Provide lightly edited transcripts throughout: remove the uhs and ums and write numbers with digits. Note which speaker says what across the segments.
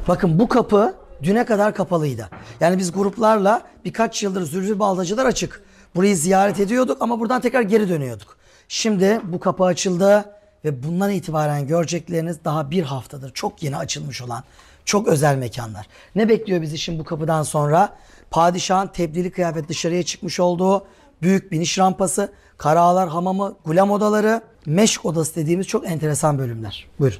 Speaker 1: Bakın bu kapı düne kadar kapalıydı. Yani biz gruplarla birkaç yıldır Zülfü Baltacılar açık. Burayı ziyaret ediyorduk ama buradan tekrar geri dönüyorduk. Şimdi bu kapı açıldı ve bundan itibaren görecekleriniz daha bir haftadır çok yeni açılmış olan çok özel mekanlar. Ne bekliyor bizi şimdi bu kapıdan sonra? Padişahın tebdili kıyafet dışarıya çıkmış olduğu büyük biniş rampası, Karaağalar Hamamı, Gulam odaları, Meşk odası dediğimiz çok enteresan bölümler. Buyurun.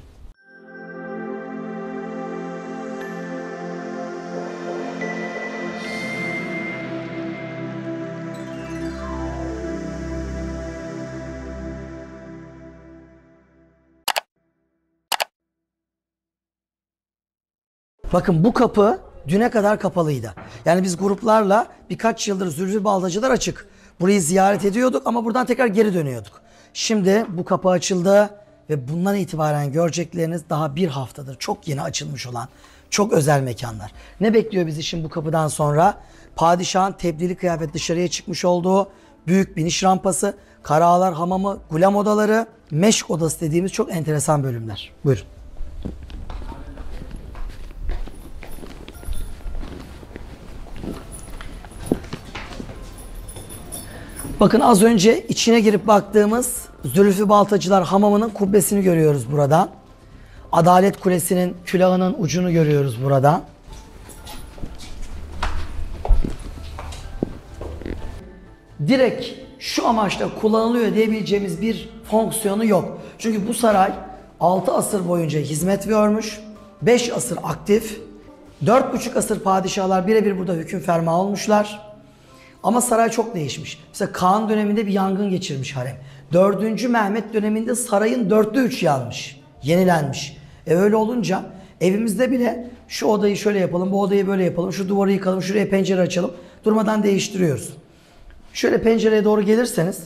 Speaker 1: Bakın bu kapı düne kadar kapalıydı. Yani biz gruplarla birkaç yıldır Zülfü Baltacılar açık. Burayı ziyaret ediyorduk ama buradan tekrar geri dönüyorduk. Şimdi bu kapı açıldı ve bundan itibaren görecekleriniz daha bir haftadır çok yeni açılmış olan çok özel mekanlar. Ne bekliyor bizi şimdi bu kapıdan sonra? Padişahın tebdili kıyafet dışarıya çıkmış olduğu büyük biniş rampası, Karaağalar Hamamı, Gulam odaları, Meşk odası dediğimiz çok enteresan bölümler. Buyurun. Bakın az önce içine girip baktığımız Zülfü Baltacılar Hamamı'nın kubbesini görüyoruz buradan. Adalet Kulesi'nin külahının ucunu görüyoruz buradan. Direkt şu amaçla kullanılıyor diyebileceğimiz bir fonksiyonu yok. Çünkü bu saray 6 asır boyunca hizmet görmüş, 5 asır aktif, 4,5 asır padişahlar birebir burada hüküm ferma olmuşlar. Ama saray çok değişmiş. Mesela Kaan döneminde bir yangın geçirmiş harem. 4. Mehmet döneminde sarayın 4'te 3 yanmış. Yenilenmiş. Öyle olunca evimizde bile şu odayı şöyle yapalım, bu odayı böyle yapalım, şu duvarı yıkalım, şuraya pencere açalım. Durmadan değiştiriyoruz. Şöyle pencereye doğru gelirseniz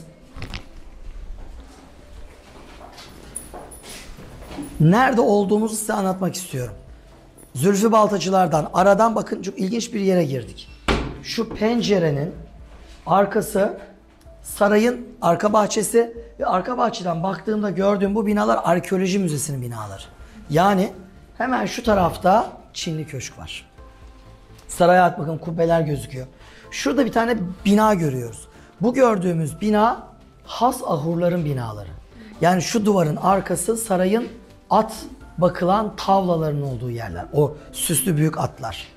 Speaker 1: nerede olduğumuzu size anlatmak istiyorum. Zülfü Baltacılardan aradan bakın çok ilginç bir yere girdik. Şu pencerenin arkası sarayın arka bahçesi ve arka bahçeden baktığımda gördüğüm bu binalar arkeoloji müzesinin binaları. Yani hemen şu tarafta Çinli Köşk var. Saraya bakın kubbeler gözüküyor. Şurada bir tane bina görüyoruz. Bu gördüğümüz bina has ahurların binaları. Yani şu duvarın arkası sarayın at bakılan tavlaların olduğu yerler. O süslü büyük atlar.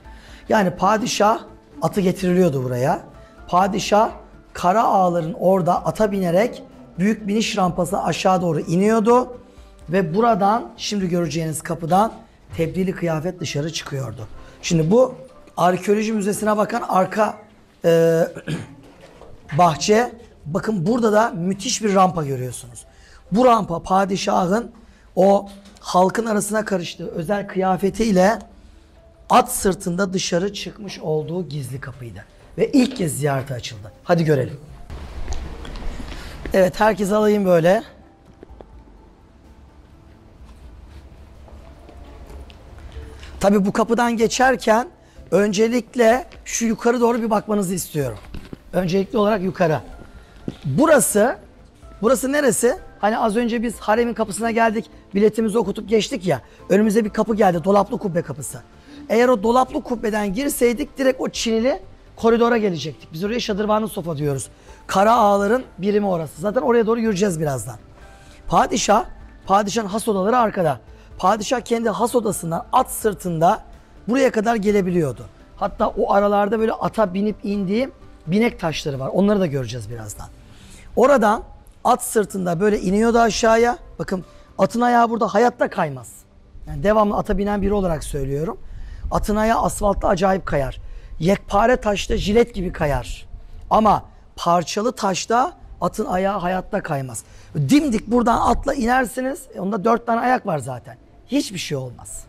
Speaker 1: Yani padişah atı getiriliyordu buraya. Padişah Karaağaların orada ata binerek büyük biniş rampasına aşağı doğru iniyordu. Ve buradan şimdi göreceğiniz kapıdan tebdili kıyafet dışarı çıkıyordu. Şimdi bu arkeoloji müzesine bakan arka bahçe. Bakın burada da müthiş bir rampa görüyorsunuz. Bu rampa padişahın o halkın arasına karıştığı özel kıyafetiyle at sırtında dışarı çıkmış olduğu gizli kapıydı. Ve ilk kez ziyarete açıldı. Hadi görelim. Evet, herkes alayım böyle. Tabii bu kapıdan geçerken öncelikle şu yukarı doğru bir bakmanızı istiyorum. Öncelikli olarak yukarı. Burası neresi? Hani az önce biz haremin kapısına geldik, biletimizi okutup geçtik ya. Önümüze bir kapı geldi, dolaplı kubbe kapısı. Eğer o dolaplı kubbeden girseydik direkt o Çinili koridora gelecektik. Biz oraya Şadırvanı Sofa diyoruz. Karaağaların birimi orası. Zaten oraya doğru yürüyeceğiz birazdan. Padişahın has odaları arkada. Padişah kendi has odasından at sırtında buraya kadar gelebiliyordu. Hatta o aralarda böyle ata binip indiği binek taşları var. Onları da göreceğiz birazdan. Oradan at sırtında böyle iniyordu aşağıya. Bakın atın ayağı burada hayatta kaymaz. Yani devamlı ata binen biri olarak söylüyorum. Atın ayağı asfaltta acayip kayar. Yekpare taşta jilet gibi kayar. Ama parçalı taşta atın ayağı hayatta kaymaz. Dimdik buradan atla inersiniz. Onda 4 tane ayak var zaten. Hiçbir şey olmaz.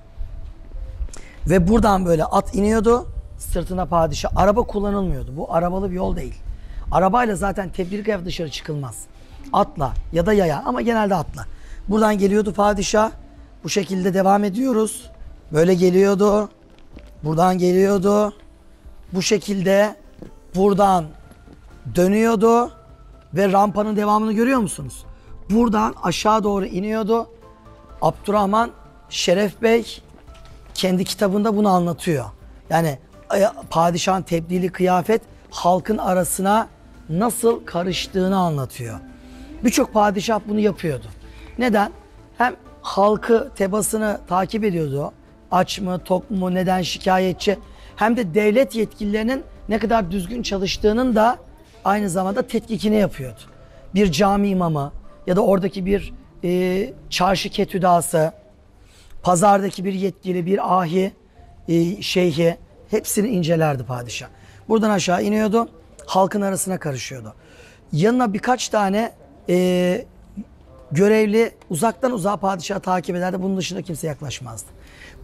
Speaker 1: Ve buradan böyle at iniyordu. Sırtına padişah. Araba kullanılmıyordu. Bu arabalı bir yol değil. Arabayla zaten tebdil kıyafet dışarı çıkılmaz. Atla ya da yaya ama genelde atla. Buradan geliyordu padişah. Bu şekilde devam ediyoruz. Böyle geliyordu. Buradan geliyordu. Bu şekilde buradan dönüyordu. Ve rampanın devamını görüyor musunuz? Buradan aşağı doğru iniyordu. Abdurrahman Şeref Bey kendi kitabında bunu anlatıyor. Yani padişahın tebdili kıyafet halkın arasına nasıl karıştığını anlatıyor. Birçok padişah bunu yapıyordu. Neden? Hem halkı, tebaasını takip ediyordu. Aç mı, tok mu, neden şikayetçi? Hem de devlet yetkililerinin ne kadar düzgün çalıştığının da aynı zamanda tetkikini yapıyordu. Bir cami imamı ya da oradaki bir çarşı ketüdası, pazardaki bir yetkili, bir ahi, şeyhi hepsini incelerdi padişah. Buradan aşağı iniyordu, halkın arasına karışıyordu. Yanına birkaç tane görevli uzaktan uzağa padişahı takip ederdi. Bunun dışında kimse yaklaşmazdı.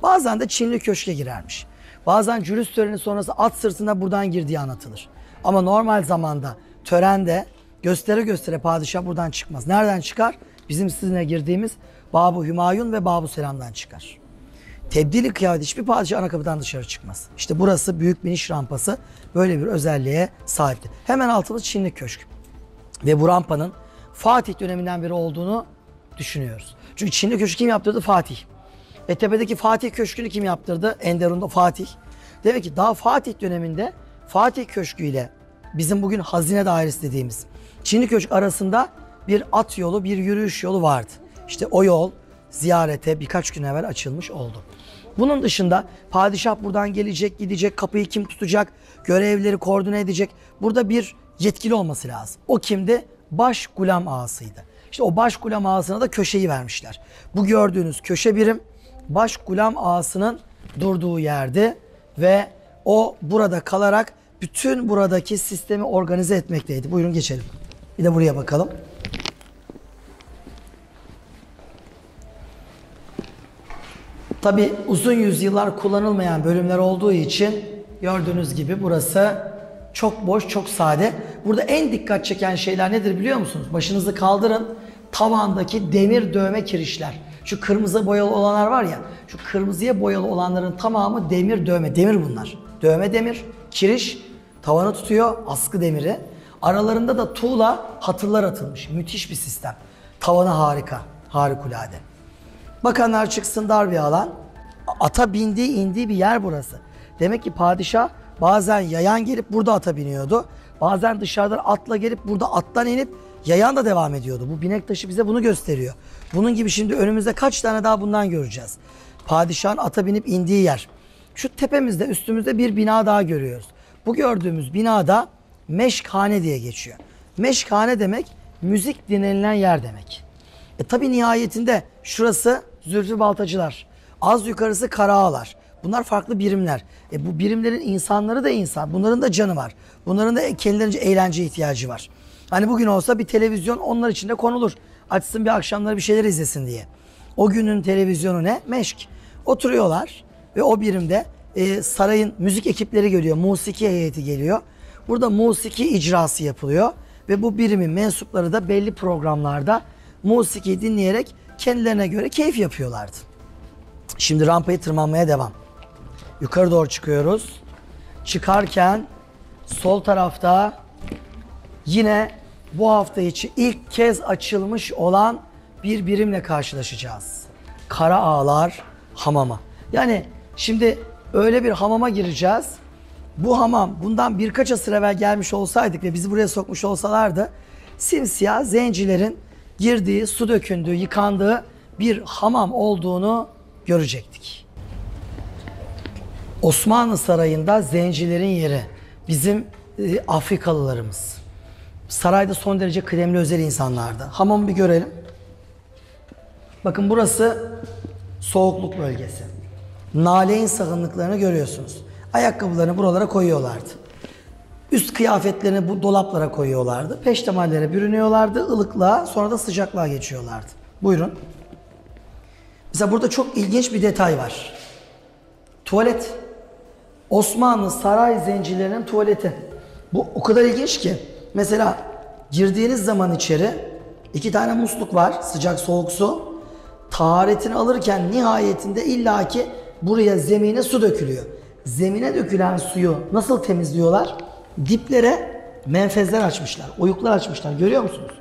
Speaker 1: Bazen de Çinli Köşk'e girermiş. Bazen cülüs töreni sonrası at sırtında buradan girdiği anlatılır. Ama normal zamanda törende göstere göstere padişah buradan çıkmaz. Nereden çıkar? Bizim sizinle girdiğimiz Bab-ı Hümayun ve Bab-ı Selam'dan çıkar. Tebdili kıyafet hiçbir padişah ana kapıdan dışarı çıkmaz. İşte burası büyük biniş rampası böyle bir özelliğe sahipti. Hemen altımız Çinli Köşk. Ve bu rampanın Fatih döneminden beri olduğunu düşünüyoruz. Çünkü Çinli Köşkü kim yaptırdı? Fatih. Tepedeki Fatih Köşkü'nü kim yaptırdı? Enderun'da Fatih. Demek ki daha Fatih döneminde Fatih Köşkü ile bizim bugün Hazine Dairesi dediğimiz Çinli Köşk arasında bir at yolu, bir yürüyüş yolu vardı. İşte o yol ziyarete birkaç gün evvel açılmış oldu. Bunun dışında padişah buradan gelecek, gidecek, kapıyı kim tutacak, görevleri koordine edecek. Burada bir yetkili olması lazım. O kimdi? Baş Gulam Ağası'ydı. İşte o Baş Gulam Ağası'na da köşeyi vermişler. Bu gördüğünüz köşe birim Baş Gulam Ağası'nın durduğu yerdi ve o burada kalarak bütün buradaki sistemi organize etmekteydi. Buyurun geçelim. Bir de buraya bakalım. Tabi uzun yüzyıllar kullanılmayan bölümler olduğu için gördüğünüz gibi burası çok boş, çok sade. Burada en dikkat çeken şeyler nedir biliyor musunuz? Başınızı kaldırın. Tavandaki demir dövme kirişler. Şu kırmızı boyalı olanlar var ya, şu kırmızıya boyalı olanların tamamı demir dövme. Demir bunlar. Dövme demir, kiriş, tavanı tutuyor, askı demiri. Aralarında da tuğla hatırlar atılmış. Müthiş bir sistem. Tavanı harika, harikulade. Bakanlar çıksın, dar bir alan. Ata bindiği, indiği bir yer burası. Demek ki padişah bazen yayan gelip burada ata biniyordu. Bazen dışarıdan atla gelip burada attan inip yayan da devam ediyordu. Bu binek taşı bize bunu gösteriyor. Bunun gibi şimdi önümüzde kaç tane daha bundan göreceğiz. Padişahın ata binip indiği yer. Şu tepemizde, üstümüzde bir bina daha görüyoruz. Bu gördüğümüz binada meşkhane diye geçiyor. Meşkhane demek müzik dinlenilen yer demek. Tabi nihayetinde şurası Zülfü Baltacılar. Az yukarısı Karaağalar. Bunlar farklı birimler. Bu birimlerin insanları da insan. Bunların da canı var. Bunların da kendilerince eğlence ihtiyacı var. Hani bugün olsa bir televizyon onlar için de konulur. Açsın bir akşamları bir şeyler izlesin diye. O günün televizyonu ne? Meşk. Oturuyorlar ve o birimde sarayın müzik ekipleri geliyor. Musiki heyeti geliyor. Burada musiki icrası yapılıyor. Ve bu birimin mensupları da belli programlarda musiki dinleyerek kendilerine göre keyif yapıyorlardı. Şimdi rampayı tırmanmaya devam. Yukarı doğru çıkıyoruz. Çıkarken sol tarafta yine bu hafta içi ilk kez açılmış olan bir birimle karşılaşacağız. Karaağalar Hamamı. Yani şimdi öyle bir hamama gireceğiz. Bu hamam bundan birkaç asır evvel gelmiş olsaydık ve bizi buraya sokmuş olsalardı simsiyah zencilerin girdiği, su dökündüğü, yıkandığı bir hamam olduğunu görecektik. Osmanlı Sarayı'nda zencilerin yeri. Bizim Afrikalılarımız. Sarayda son derece kıdemli özel insanlardı. Hamamı bir görelim. Bakın burası soğukluk bölgesi. Naleyn sağınlıklarını görüyorsunuz. Ayakkabılarını buralara koyuyorlardı. Üst kıyafetlerini bu dolaplara koyuyorlardı. Peştemallere bürünüyorlardı. Ilıklığa, sonra da sıcaklığa geçiyorlardı. Buyurun. Mesela burada çok ilginç bir detay var. Tuvalet. Osmanlı saray zencilerinin tuvaleti. Bu o kadar ilginç ki. Mesela girdiğiniz zaman içeri 2 tane musluk var. Sıcak soğuk su. Taharetini alırken nihayetinde illaki buraya zemine su dökülüyor. Zemine dökülen suyu nasıl temizliyorlar? Diplere menfezler açmışlar. Oyuklar açmışlar. Görüyor musunuz?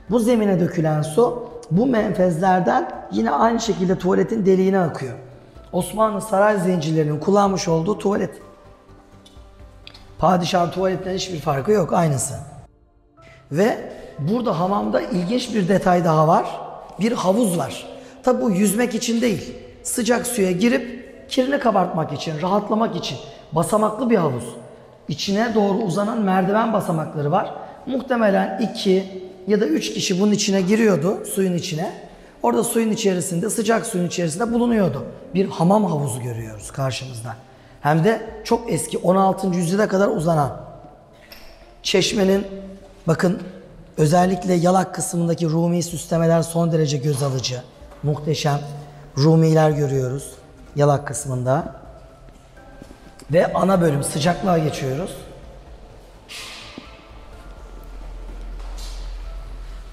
Speaker 1: Bu zemine dökülen su bu menfezlerden yine aynı şekilde tuvaletin deliğine akıyor. Osmanlı saray zencilerinin kullanmış olduğu tuvalet. Padişahın tuvaletten hiçbir farkı yok, aynısı. Ve burada hamamda ilginç bir detay daha var. Bir havuz var. Tabi bu yüzmek için değil. Sıcak suya girip kirini kabartmak için, rahatlamak için. Basamaklı bir havuz. İçine doğru uzanan merdiven basamakları var. Muhtemelen 2 ya da 3 kişi bunun içine giriyordu, suyun içine. Orada suyun içerisinde, sıcak suyun içerisinde bulunuyordu. Bir hamam havuzu görüyoruz karşımızda. Hem de çok eski, 16. yüzyıla kadar uzanan. Çeşmenin, bakın özellikle yalak kısmındaki Rumi süslemeler son derece göz alıcı. Muhteşem Rumiler görüyoruz yalak kısmında. Ve ana bölüm sıcaklığa geçiyoruz.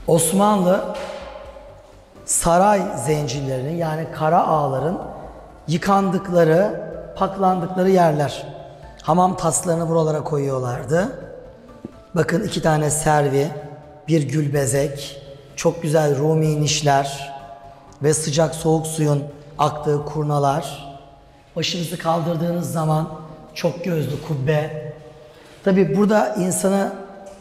Speaker 1: Osmanlı saray zencilerinin, yani kara ağaların yıkandıkları, paklandıkları yerler. Hamam taslarını buralara koyuyorlardı. Bakın 2 tane servi, bir gülbezek, çok güzel Rumi nişler ve sıcak soğuk suyun aktığı kurnalar. Başınızı kaldırdığınız zaman çok gözlü kubbe. Tabi burada insanı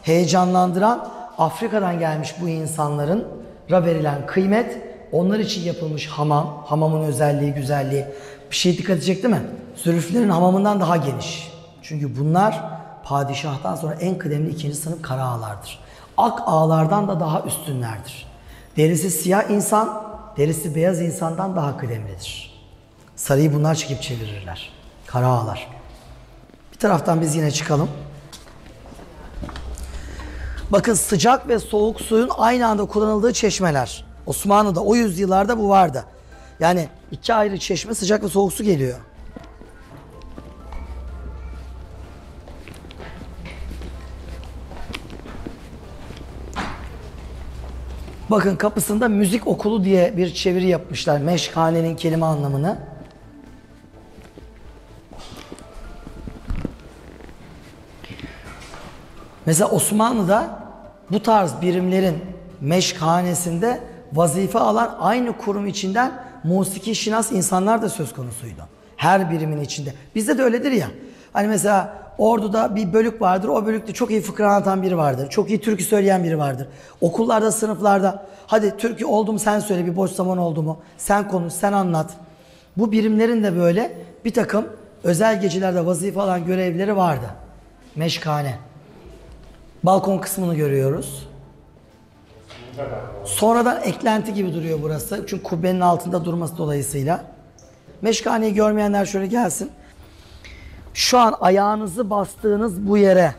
Speaker 1: heyecanlandıran Afrika'dan gelmiş bu insanların verilen kıymet, onlar için yapılmış hamam, hamamın özelliği, güzelliği. Bir şey dikkat edecek değil mi? Zülfülerin hamamından daha geniş. Çünkü bunlar padişahtan sonra en kıdemli 2. sınıf kara ağalardır. Ak ağalardan da daha üstünlerdir. Derisi siyah insan, derisi beyaz insandan daha kıdemlidir. Sarıyı bunlar çekip çevirirler. Kara ağalar. Bir taraftan biz yine çıkalım. Bakın sıcak ve soğuk suyun aynı anda kullanıldığı çeşmeler. Osmanlı'da o yüzyıllarda bu vardı. Yani 2 ayrı çeşme, sıcak ve soğuk su geliyor. Bakın kapısında müzik okulu diye bir çeviri yapmışlar. Meşkhanenin kelime anlamını. Mesela Osmanlı'da bu tarz birimlerin meşkhanesinde vazife alan aynı kurum içinden musiki şinas insanlar da söz konusuydu. Her birimin içinde. Bizde de öyledir ya. Hani mesela orduda bir bölük vardır. O bölükte çok iyi fıkra anlatan biri vardır. Çok iyi türkü söyleyen biri vardır. Okullarda, sınıflarda hadi türkü oldu mu sen söyle, bir boş zaman oldu mu sen konuş, sen anlat. Bu birimlerin de böyle bir takım özel gecelerde vazife alan görevleri vardı. Meşkhane. Balkon kısmını görüyoruz. Sonradan eklenti gibi duruyor burası. Çünkü kubbenin altında durması dolayısıyla. Meşkhaneyi görmeyenler şöyle gelsin. Şu an ayağınızı bastığınız bu yere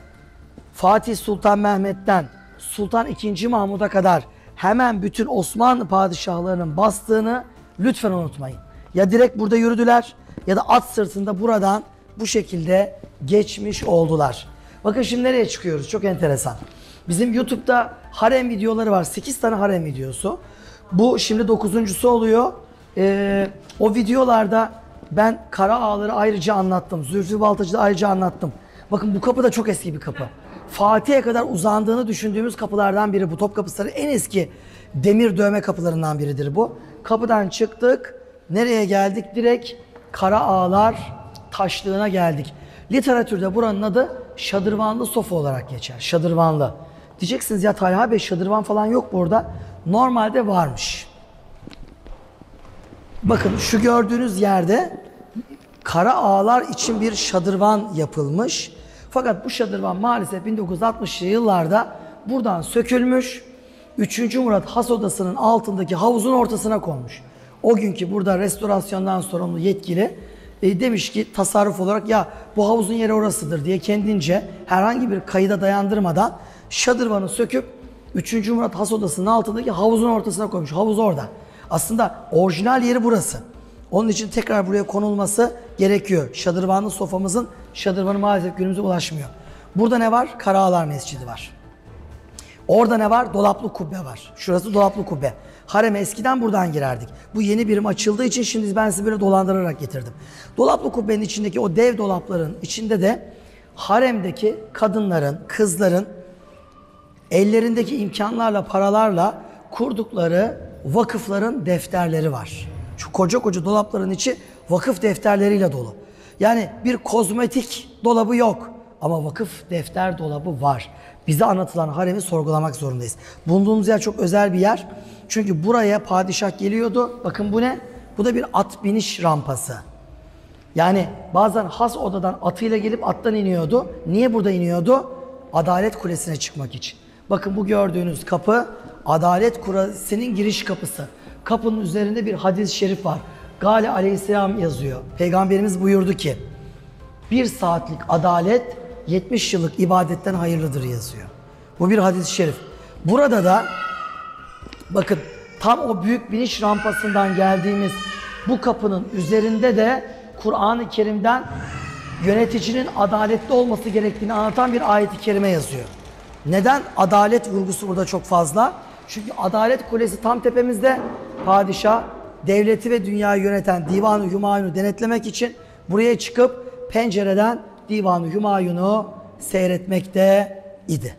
Speaker 1: Fatih Sultan Mehmet'ten Sultan II. Mahmud'a kadar hemen bütün Osmanlı padişahlarının bastığını lütfen unutmayın. Ya direkt burada yürüdüler ya da at sırtında buradan bu şekilde geçmiş oldular. Bakın şimdi nereye çıkıyoruz? Çok enteresan. Bizim YouTube'da harem videoları var. 8 tane harem videosu. Bu şimdi 9.'su oluyor. O videolarda ben kara ağaları ayrıca anlattım. Zülfü Baltacı'da ayrıca anlattım. Bakın bu kapı da çok eski bir kapı. Fatih'e kadar uzandığını düşündüğümüz kapılardan biri bu. Topkapı Sarayı en eski demir dövme kapılarından biridir bu. Kapıdan çıktık. Nereye geldik? Direkt kara ağalar taşlığına geldik. Literatürde buranın adı Şadırvanlı Sofa olarak geçer. Şadırvanlı. Diyeceksiniz ya Talha Bey, şadırvan falan yok burada. Normalde varmış. Bakın şu gördüğünüz yerde kara ağalar için bir şadırvan yapılmış. Fakat bu şadırvan maalesef 1960'lı yıllarda buradan sökülmüş. 3. Murat Has Odası'nın altındaki havuzun ortasına konmuş. O günkü burada restorasyondan sorumlu yetkili demiş ki tasarruf olarak ya bu havuzun yeri orasıdır diye kendince herhangi bir kayıda dayandırmadan şadırvanı söküp 3. Murat Has Odası'nın altındaki havuzun ortasına koymuş. Havuz orada. Aslında orijinal yeri burası. Onun için tekrar buraya konulması gerekiyor. Şadırvanlı sofamızın şadırvanı maalesef günümüze ulaşmıyor. Burada ne var? Karaağalar Mescidi var. Orada ne var? Dolaplı kubbe var. Şurası dolaplı kubbe. Hareme eskiden buradan girerdik. Bu yeni birim açıldığı için şimdi ben sizi böyle dolandırarak getirdim. Dolaplı kubbenin içindeki o dev dolapların içinde de haremdeki kadınların, kızların ellerindeki imkanlarla, paralarla kurdukları vakıfların defterleri var. Şu koca koca dolapların içi Vakıf defterleriyle dolu. Yani bir kozmetik dolabı yok ama vakıf defter dolabı var. Bize anlatılan haremi sorgulamak zorundayız. Bulunduğumuz yer çok özel bir yer. Çünkü buraya padişah geliyordu. Bakın bu ne? Bu da bir at biniş rampası. Yani bazen has odadan atıyla gelip attan iniyordu. Niye burada iniyordu? Adalet Kulesi'ne çıkmak için. Bakın bu gördüğünüz kapı Adalet Kulesi'nin giriş kapısı. Kapının üzerinde bir hadis-i şerif var. Gale Aleyhisselam yazıyor. Peygamberimiz buyurdu ki, bir saatlik adalet 70 yıllık ibadetten hayırlıdır yazıyor. Bu bir hadis-i şerif. Burada da bakın tam o büyük biniş rampasından geldiğimiz bu kapının üzerinde de Kur'an-ı Kerim'den yöneticinin adaletli olması gerektiğini anlatan bir ayet-i kerime yazıyor. Neden adalet vurgusu burada çok fazla? Çünkü Adalet Kulesi tam tepemizde. Padişah devleti ve dünyayı yöneten Divan-ı Hümayun'u denetlemek için buraya çıkıp pencereden Divan-ı Hümayun'u seyretmekte idi.